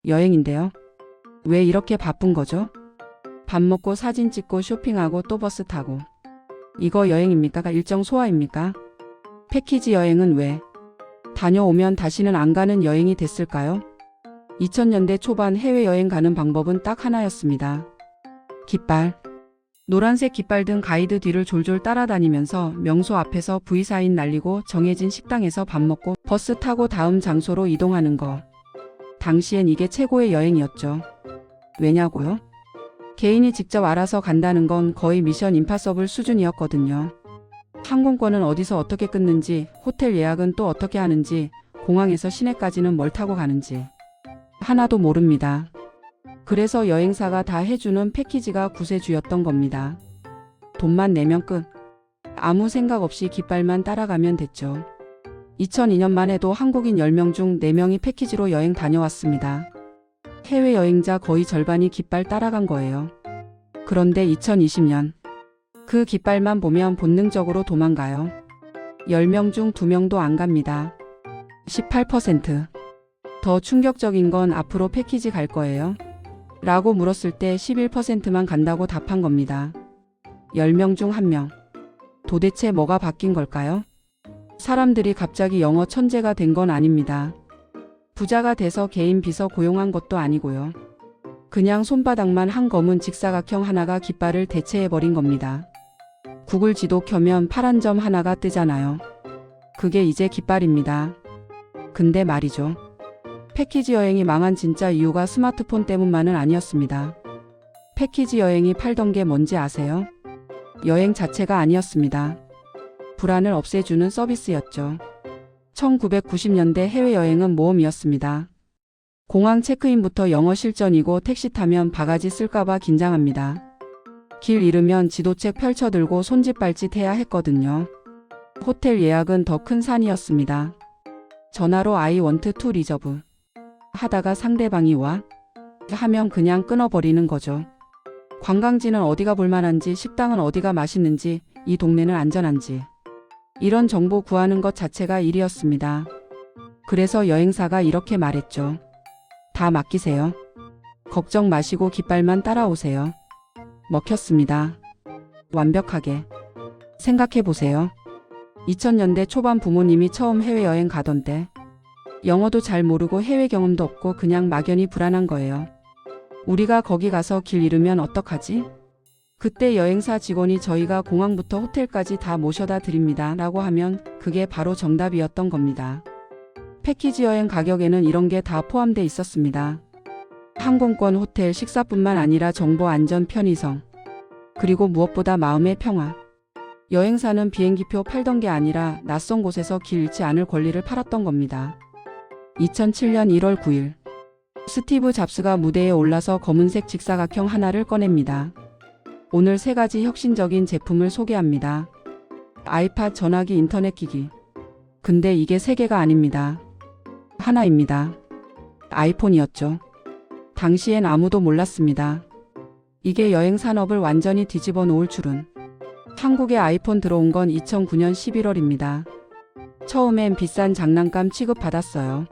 여행인데요. 왜 이렇게 바쁜 거죠? 밥 먹고 사진 찍고 쇼핑하고 또 버스 타고. 이거 여행입니까? 일정 소화입니까? 패키지 여행은 왜? 다녀오면 다시는 안 가는 여행이 됐을까요? 2000년대 초반 해외여행 가는 방법은 딱 하나였습니다. 깃발. 노란색 깃발 등 가이드 뒤를 졸졸 따라다니면서 명소 앞에서 V사인 날리고 정해진 식당에서 밥 먹고 버스 타고 다음 장소로 이동하는 거. 당시엔 이게 최고의 여행이었죠. 왜냐고요? 개인이 직접 알아서 간다는 건 거의 미션 임파서블 수준이었거든요. 항공권은 어디서 어떻게 끊는지, 호텔 예약은 또 어떻게 하는지, 공항에서 시내까지는 뭘 타고 가는지 하나도 모릅니다. 그래서 여행사가 다 해주는 패키지가 구세주였던 겁니다. 돈만 내면 끝. 아무 생각 없이 깃발만 따라가면 됐죠. 2002년만 해도 한국인 10명 중 4명이 패키지로 여행 다녀왔습니다. 해외여행자 거의 절반이 깃발 따라간 거예요. 그런데 2020년 그 깃발만 보면 본능적으로 도망가요. 10명 중 2명도 안 갑니다. 18%. 더 충격적인 건 앞으로 패키지 갈 거예요? 라고 물었을 때 11%만 간다고 답한 겁니다. 10명 중 1명. 도대체 뭐가 바뀐 걸까요? 사람들이 갑자기 영어 천재가 된 건 아닙니다. 부자가 돼서 개인 비서 고용한 것도 아니고요. 그냥 손바닥만 한 검은 직사각형 하나가 깃발을 대체해버린 겁니다. 구글 지도 켜면 파란 점 하나가 뜨잖아요. 그게 이제 깃발입니다. 근데 말이죠. 패키지 여행이 망한 진짜 이유가 스마트폰 때문만은 아니었습니다. 패키지 여행이 팔던 게 뭔지 아세요? 여행 자체가 아니었습니다. 불안을 없애주는 서비스였죠. 1990년대 해외여행은 모험이었습니다. 공항 체크인부터 영어 실전이고 택시 타면 바가지 쓸까봐 긴장합니다. 길 잃으면 지도책 펼쳐들고 손짓발짓 해야 했거든요. 호텔 예약은 더 큰 산이었습니다. 전화로 I want to reserve 하다가 상대방이 와? 하면 그냥 끊어버리는 거죠. 관광지는 어디가 볼만한지, 식당은 어디가 맛있는지, 이 동네는 안전한지. 이런 정보 구하는 것 자체가 일이었습니다. 그래서 여행사가 이렇게 말했죠. 다 맡기세요. 걱정 마시고 깃발만 따라오세요. 먹혔습니다. 완벽하게. 생각해보세요. 2000년대 초반 부모님이 처음 해외여행 가던 때 영어도 잘 모르고 해외 경험도 없고 그냥 막연히 불안한 거예요. 우리가 거기 가서 길 잃으면 어떡하지? 그때 여행사 직원이 저희가 공항부터 호텔까지 다 모셔다 드립니다 라고 하면 그게 바로 정답이었던 겁니다. 패키지 여행 가격에는 이런 게 다 포함돼 있었습니다. 항공권, 호텔, 식사뿐만 아니라 정보, 안전, 편의성, 그리고 무엇보다 마음의 평화. 여행사는 비행기표 팔던 게 아니라 낯선 곳에서 길 잃지 않을 권리를 팔았던 겁니다. 2007년 1월 9일 스티브 잡스가 무대에 올라서 검은색 직사각형 하나를 꺼냅니다. 오늘 3가지 혁신적인 제품을 소개합니다. 아이팟, 전화기, 인터넷 기기. 근데 이게 3개가 아닙니다. 하나입니다. 아이폰이었죠. 당시엔 아무도 몰랐습니다. 이게 여행 산업을 완전히 뒤집어 놓을 줄은. 한국에 아이폰 들어온 건 2009년 11월입니다. 처음엔 비싼 장난감 취급받았어요.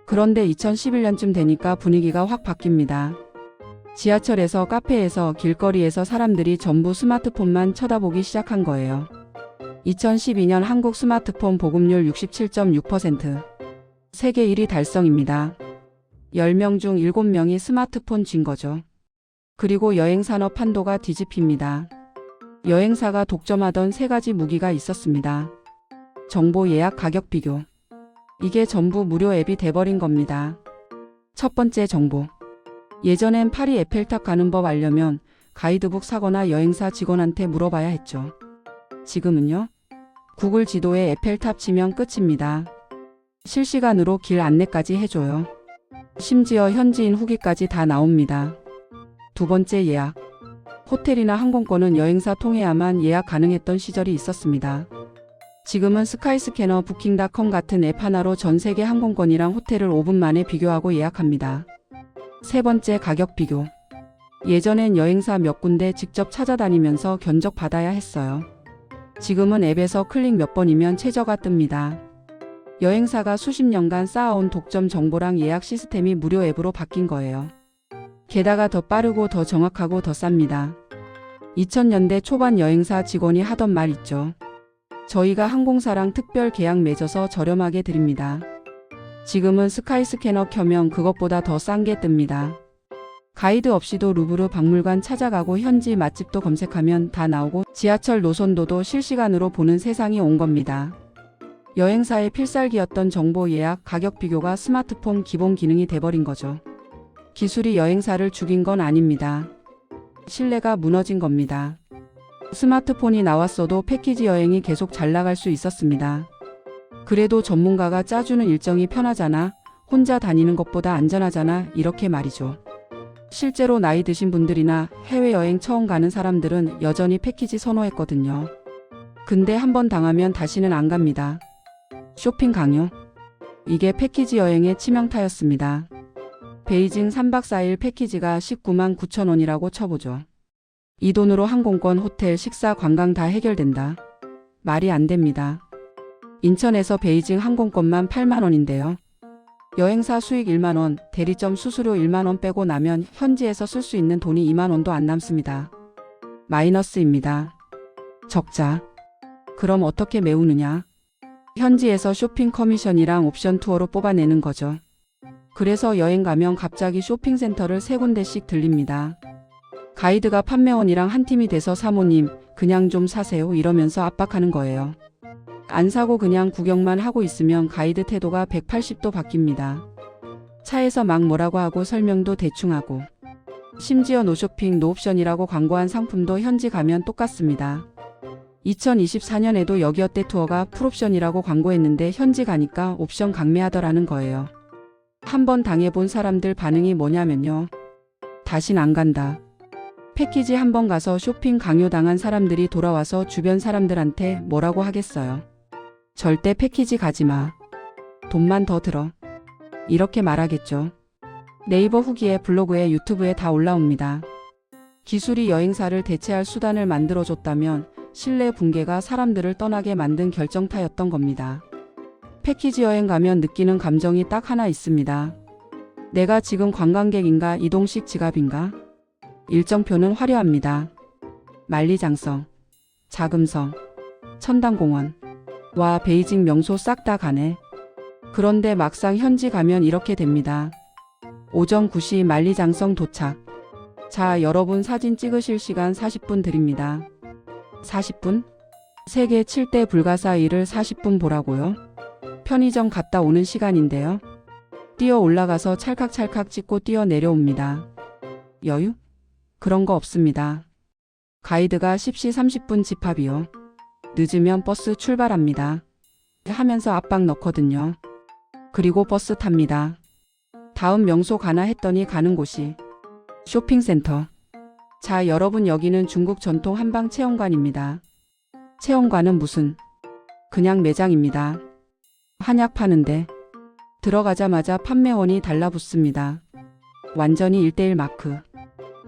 그런데 2011년쯤 되니까 분위기가 확 바뀝니다. 지하철에서, 카페에서, 길거리에서 사람들이 전부 스마트폰만 쳐다보기 시작한 거예요. 2012년 한국 스마트폰 보급률 67.6%. 세계 1위 달성입니다. 10명 중 7명이 스마트폰 쥔 거죠. 그리고 여행산업 판도가 뒤집힙니다. 여행사가 독점하던 3가지 무기가 있었습니다. 정보, 예약, 가격 비교. 이게 전부 무료 앱이 돼버린 겁니다. 첫 번째, 정보. 예전엔 파리 에펠탑 가는 법 알려면 가이드북 사거나 여행사 직원한테 물어봐야 했죠. 지금은요? 구글 지도에 에펠탑 치면 끝입니다. 실시간으로 길 안내까지 해줘요. 심지어 현지인 후기까지 다 나옵니다. 두 번째, 예약. 호텔이나 항공권은 여행사 통해야만 예약 가능했던 시절이 있었습니다. 지금은 스카이스캐너, 부킹닷컴 같은 앱 하나로 전 세계 항공권이랑 호텔을 5분 만에 비교하고 예약합니다. 세 번째, 가격 비교. 예전엔 여행사 몇 군데 직접 찾아다니면서 견적 받아야 했어요. 지금은 앱에서 클릭 몇 번이면 최저가 뜹니다. 여행사가 수십 년간 쌓아온 독점 정보랑 예약 시스템이 무료 앱으로 바뀐 거예요. 게다가 더 빠르고 더 정확하고 더 쌉니다. 2000년대 초반 여행사 직원이 하던 말 있죠. 저희가 항공사랑 특별 계약 맺어서 저렴하게 드립니다. 지금은 스카이스캐너 켜면 그것보다 더 싼 게 뜹니다. 가이드 없이도 루브르 박물관 찾아가고 현지 맛집도 검색하면 다 나오고 지하철 노선도도 실시간으로 보는 세상이 온 겁니다. 여행사의 필살기였던 정보 예약, 가격 비교가 스마트폰 기본 기능이 돼버린 거죠. 기술이 여행사를 죽인 건 아닙니다. 신뢰가 무너진 겁니다. 스마트폰이 나왔어도 패키지 여행이 계속 잘 나갈 수 있었습니다. 그래도 전문가가 짜주는 일정이 편하잖아, 혼자 다니는 것보다 안전하잖아, 이렇게 말이죠. 실제로 나이 드신 분들이나 해외여행 처음 가는 사람들은 여전히 패키지 선호했거든요. 근데 한번 당하면 다시는 안 갑니다. 쇼핑 강요. 이게 패키지 여행의 치명타였습니다. 베이징 3박 4일 패키지가 19만 9천 원이라고 쳐보죠. 이 돈으로 항공권, 호텔, 식사, 관광 다 해결된다. 말이 안 됩니다. 인천에서 베이징 항공권만 8만 원인데요. 여행사 수익 1만 원, 대리점 수수료 1만 원 빼고 나면 현지에서 쓸 수 있는 돈이 2만 원도 안 남습니다. 마이너스입니다. 적자. 그럼 어떻게 메우느냐? 현지에서 쇼핑 커미션이랑 옵션 투어로 뽑아내는 거죠. 그래서 여행 가면 갑자기 쇼핑센터를 3군데씩 들립니다. 가이드가 판매원이랑 한 팀이 돼서 사모님, 그냥 좀 사세요 이러면서 압박하는 거예요. 안 사고 그냥 구경만 하고 있으면 가이드 태도가 180도 바뀝니다. 차에서 막 뭐라고 하고 설명도 대충 하고. 심지어 노쇼핑, 노옵션이라고 광고한 상품도 현지 가면 똑같습니다. 2024년에도 여기어때 투어가 풀옵션이라고 광고했는데 현지 가니까 옵션 강매하더라는 거예요. 한번 당해본 사람들 반응이 뭐냐면요. 다신 안 간다. 패키지 한번 가서 쇼핑 강요당한 사람들이 돌아와서 주변 사람들한테 뭐라고 하겠어요. 절대 패키지 가지 마. 돈만 더 들어. 이렇게 말하겠죠. 네이버 후기에 블로그에 유튜브에 다 올라옵니다. 기술이 여행사를 대체할 수단을 만들어줬다면 신뢰 붕괴가 사람들을 떠나게 만든 결정타였던 겁니다. 패키지 여행 가면 느끼는 감정이 딱 하나 있습니다. 내가 지금 관광객인가 이동식 지갑인가? 일정표는 화려합니다. 만리장성, 자금성, 천당공원, 와 베이징 명소 싹 다 가네. 그런데 막상 현지 가면 이렇게 됩니다. 오전 9시 만리장성 도착. 자, 여러분 사진 찍으실 시간 40분 드립니다. 40분? 세계 7대 불가사의를 40분 보라고요? 편의점 갔다 오는 시간인데요. 뛰어 올라가서 찰칵찰칵 찍고 뛰어 내려옵니다. 여유? 그런 거 없습니다. 가이드가 10시 30분 집합이요. 늦으면 버스 출발합니다. 하면서 압박 넣거든요. 그리고 버스 탑니다. 다음 명소 가나 했더니 가는 곳이 쇼핑센터. 자, 여러분 여기는 중국 전통 한방 체험관입니다. 체험관은 무슨? 그냥 매장입니다. 한약 파는데 들어가자마자 판매원이 달라붙습니다. 완전히 1:1 마크.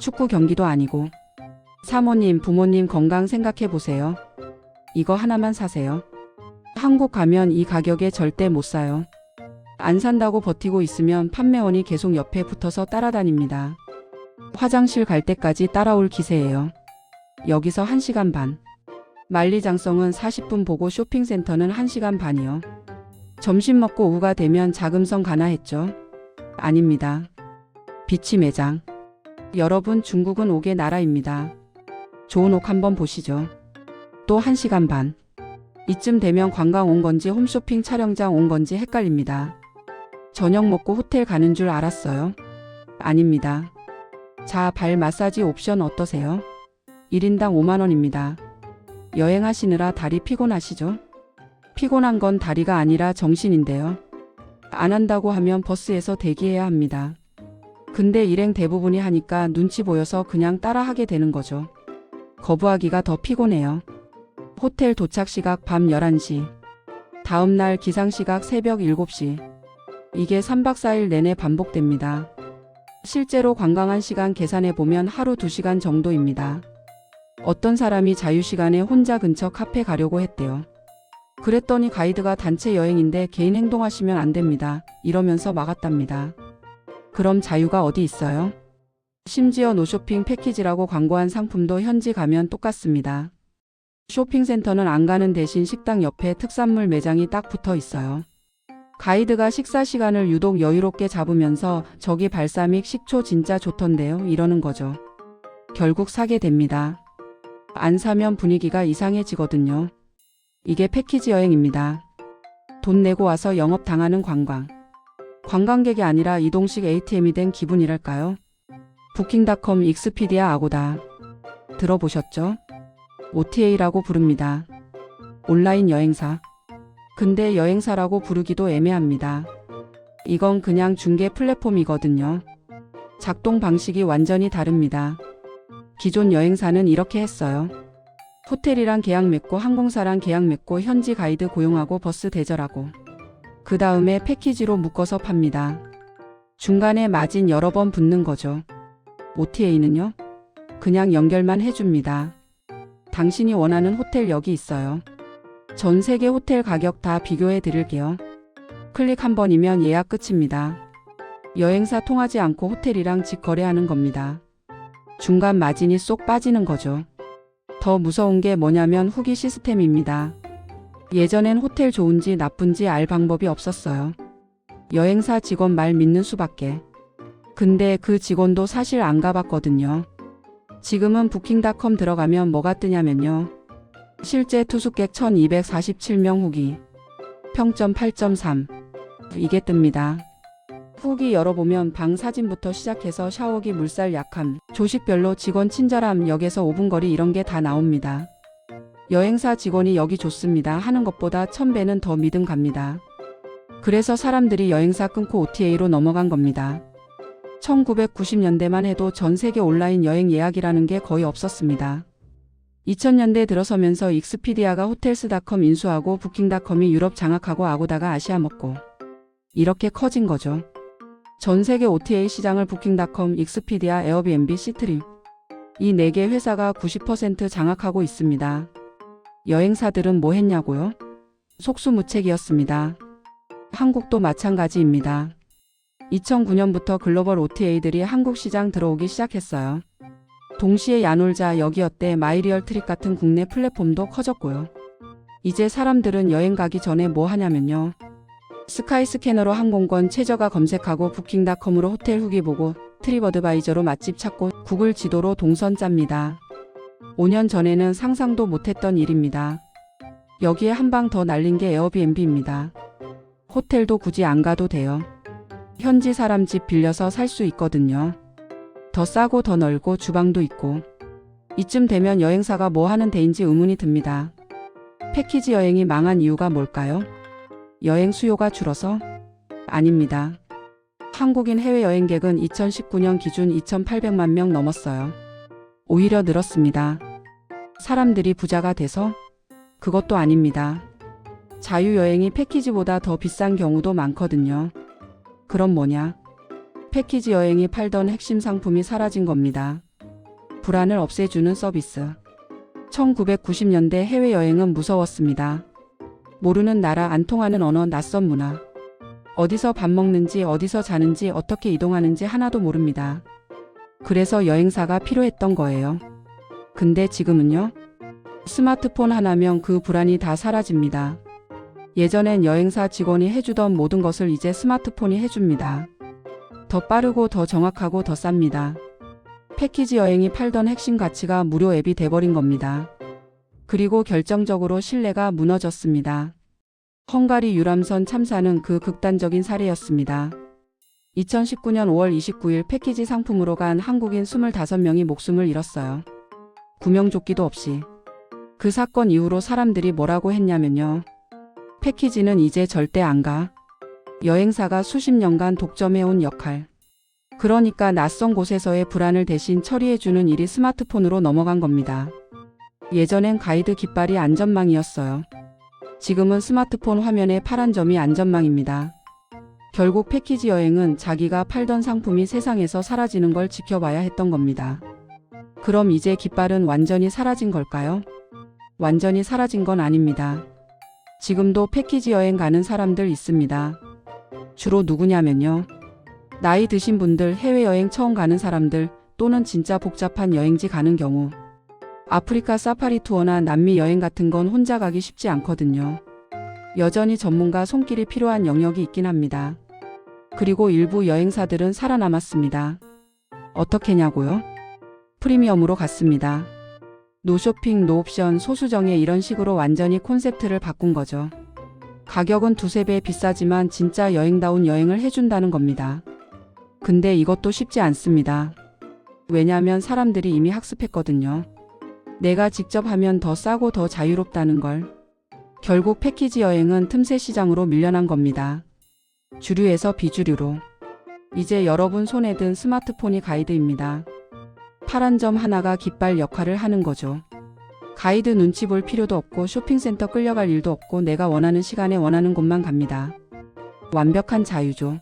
축구 경기도 아니고. 사모님, 부모님 건강 생각해 보세요. 이거 하나만 사세요. 한국 가면 이 가격에 절대 못 사요. 안 산다고 버티고 있으면 판매원이 계속 옆에 붙어서 따라다닙니다. 화장실 갈 때까지 따라올 기세예요. 여기서 1시간 반. 만리장성은 40분 보고 쇼핑센터는 1시간 반이요. 점심 먹고 오후가 되면 자금성 가나 했죠? 아닙니다. 비치 매장. 여러분, 중국은 옥의 나라입니다. 좋은 옥 한번 보시죠. 또 1시간 반. 이쯤 되면 관광 온 건지 홈쇼핑 촬영장 온 건지 헷갈립니다. 저녁 먹고 호텔 가는 줄 알았어요? 아닙니다. 자, 발 마사지 옵션 어떠세요? 1인당 5만 원입니다. 여행하시느라 다리 피곤하시죠? 피곤한 건 다리가 아니라 정신인데요. 안 한다고 하면 버스에서 대기해야 합니다. 근데 일행 대부분이 하니까 눈치 보여서 그냥 따라하게 되는 거죠. 거부하기가 더 피곤해요. 호텔 도착 시각 밤 11시. 다음날 기상 시각 새벽 7시. 이게 3박 4일 내내 반복됩니다. 실제로 관광한 시간 계산해 보면 하루 2시간 정도입니다. 어떤 사람이 자유시간에 혼자 근처 카페 가려고 했대요. 그랬더니 가이드가 단체 여행인데 개인 행동하시면 안 됩니다. 이러면서 막았답니다. 그럼 자유가 어디 있어요? 심지어 노쇼핑 패키지라고 광고한 상품도 현지 가면 똑같습니다. 쇼핑센터는 안 가는 대신 식당 옆에 특산물 매장이 딱 붙어 있어요. 가이드가 식사 시간을 유독 여유롭게 잡으면서 저기 발사믹 식초 진짜 좋던데요 이러는 거죠. 결국 사게 됩니다. 안 사면 분위기가 이상해지거든요. 이게 패키지 여행입니다. 돈 내고 와서 영업당하는 관광. 관광객이 아니라 이동식 ATM이 된 기분이랄까요? 부킹닷컴, 익스피디아, 아고다. 들어보셨죠? OTA라고 부릅니다. 온라인 여행사. 근데 여행사라고 부르기도 애매합니다. 이건 그냥 중개 플랫폼이거든요. 작동 방식이 완전히 다릅니다. 기존 여행사는 이렇게 했어요. 호텔이랑 계약 맺고 항공사랑 계약 맺고 현지 가이드 고용하고 버스 대절하고 그 다음에 패키지로 묶어서 팝니다. 중간에 마진 여러 번 붙는 거죠. OTA는요? 그냥 연결만 해줍니다. 당신이 원하는 호텔 여기 있어요. 전 세계 호텔 가격 다 비교해 드릴게요. 클릭 한 번이면 예약 끝입니다. 여행사 통하지 않고 호텔이랑 직거래하는 겁니다. 중간 마진이 쏙 빠지는 거죠. 더 무서운 게 뭐냐면 후기 시스템입니다. 예전엔 호텔 좋은지 나쁜지 알 방법이 없었어요. 여행사 직원 말 믿는 수밖에. 근데 그 직원도 사실 안 가봤거든요. 지금은 부킹닷컴 들어가면 뭐가 뜨냐면요. 실제 투숙객 1247명 후기. 평점 8.3. 이게 뜹니다. 후기 열어보면 방 사진부터 시작해서 샤워기 물살 약함, 조식별로 직원 친절함, 역에서 5분 거리 이런 게 다 나옵니다. 여행사 직원이 여기 좋습니다 하는 것보다 1000배는 더 믿음 갑니다. 그래서 사람들이 여행사 끊고 OTA로 넘어간 겁니다. 1990년대만 해도 전 세계 온라인 여행 예약이라는 게 거의 없었습니다. 2000년대 들어서면서 익스피디아가 호텔스닷컴 인수하고 부킹닷컴이 유럽 장악하고 아고다가 아시아 먹고 이렇게 커진 거죠. 전 세계 OTA 시장을 부킹닷컴, 익스피디아, 에어비앤비, 시트림 이 4개 회사가 90% 장악하고 있습니다. 여행사들은 뭐 했냐고요? 속수무책이었습니다. 한국도 마찬가지입니다. 2009년부터 글로벌 OTA들이 한국 시장 들어오기 시작했어요. 동시에 야놀자, 여기어때, 마이리얼 트립 같은 국내 플랫폼도 커졌고요. 이제 사람들은 여행 가기 전에 뭐 하냐면요. 스카이스캐너로 항공권 최저가 검색하고 부킹닷컴으로 호텔 후기 보고 트립어드바이저로 맛집 찾고 구글 지도로 동선 짭니다. 5년 전에는 상상도 못했던 일입니다. 여기에 한 방 더 날린 게 에어비앤비입니다. 호텔도 굳이 안 가도 돼요. 현지 사람 집 빌려서 살 수 있거든요. 더 싸고 더 넓고 주방도 있고. 이쯤 되면 여행사가 뭐 하는 데인지 의문이 듭니다. 패키지 여행이 망한 이유가 뭘까요? 여행 수요가 줄어서? 아닙니다. 한국인 해외여행객은 2019년 기준 2,800만 명 넘었어요. 오히려 늘었습니다. 사람들이 부자가 돼서? 그것도 아닙니다. 자유여행이 패키지보다 더 비싼 경우도 많거든요. 그럼 뭐냐? 패키지 여행이 팔던 핵심 상품이 사라진 겁니다. 불안을 없애주는 서비스. 1990년대 해외여행은 무서웠습니다. 모르는 나라, 안 통하는 언어, 낯선 문화. 어디서 밥 먹는지, 어디서 자는지, 어떻게 이동하는지 하나도 모릅니다. 그래서 여행사가 필요했던 거예요. 근데 지금은요? 스마트폰 하나면 그 불안이 다 사라집니다. 예전엔 여행사 직원이 해주던 모든 것을 이제 스마트폰이 해줍니다. 더 빠르고 더 정확하고 더 쌉니다. 패키지 여행이 팔던 핵심 가치가 무료 앱이 돼버린 겁니다. 그리고 결정적으로 신뢰가 무너졌습니다. 헝가리 유람선 참사는 그 극단적인 사례였습니다. 2019년 5월 29일 패키지 상품으로 간 한국인 25명이 목숨을 잃었어요. 구명조끼도 없이. 그 사건 이후로 사람들이 뭐라고 했냐면요. 패키지는 이제 절대 안 가. 여행사가 수십 년간 독점해온 역할. 그러니까 낯선 곳에서의 불안을 대신 처리해주는 일이 스마트폰으로 넘어간 겁니다. 예전엔 가이드 깃발이 안전망이었어요. 지금은 스마트폰 화면에 파란 점이 안전망입니다. 결국 패키지 여행은 자기가 팔던 상품이 세상에서 사라지는 걸 지켜봐야 했던 겁니다. 그럼 이제 깃발은 완전히 사라진 걸까요? 완전히 사라진 건 아닙니다. 지금도 패키지 여행 가는 사람들 있습니다. 주로 누구냐면요. 나이 드신 분들, 해외여행 처음 가는 사람들, 또는 진짜 복잡한 여행지 가는 경우. 아프리카 사파리 투어나 남미 여행 같은 건 혼자 가기 쉽지 않거든요. 여전히 전문가 손길이 필요한 영역이 있긴 합니다. 그리고 일부 여행사들은 살아남았습니다. 어떻게냐고요? 프리미엄으로 갔습니다. 노 쇼핑, 노 옵션, 소수정예 이런 식으로 완전히 콘셉트를 바꾼 거죠. 가격은 두세 배 비싸지만 진짜 여행다운 여행을 해준다는 겁니다. 근데 이것도 쉽지 않습니다. 왜냐면 사람들이 이미 학습했거든요. 내가 직접 하면 더 싸고 더 자유롭다는 걸. 결국 패키지 여행은 틈새 시장으로 밀려난 겁니다. 주류에서 비주류로. 이제 여러분 손에 든 스마트폰이 가이드입니다. 파란 점 하나가 깃발 역할을 하는 거죠. 가이드 눈치 볼 필요도 없고 쇼핑센터 끌려갈 일도 없고 내가 원하는 시간에 원하는 곳만 갑니다. 완벽한 자유죠.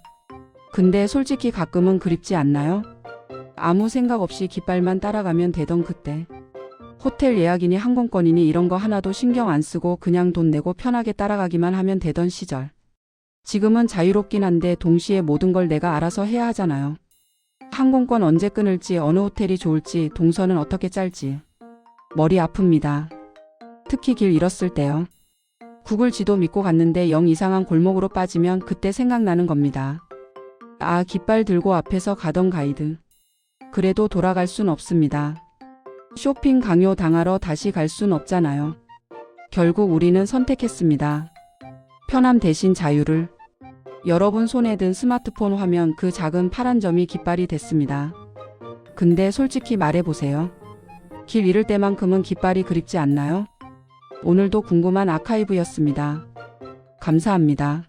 근데 솔직히 가끔은 그립지 않나요? 아무 생각 없이 깃발만 따라가면 되던 그때. 호텔 예약이니 항공권이니 이런 거 하나도 신경 안 쓰고 그냥 돈 내고 편하게 따라가기만 하면 되던 시절. 지금은 자유롭긴 한데 동시에 모든 걸 내가 알아서 해야 하잖아요. 항공권 언제 끊을지, 어느 호텔이 좋을지, 동선은 어떻게 짤지. 머리 아픕니다. 특히 길 잃었을 때요. 구글 지도 믿고 갔는데 영 이상한 골목으로 빠지면 그때 생각나는 겁니다. 아, 깃발 들고 앞에서 가던 가이드. 그래도 돌아갈 순 없습니다. 쇼핑 강요 당하러 다시 갈 순 없잖아요. 결국 우리는 선택했습니다. 편함 대신 자유를. 여러분 손에 든 스마트폰 화면, 그 작은 파란 점이 깃발이 됐습니다. 근데 솔직히 말해보세요. 길 잃을 때만큼은 깃발이 그립지 않나요? 오늘도 궁금한 아카이브였습니다. 감사합니다.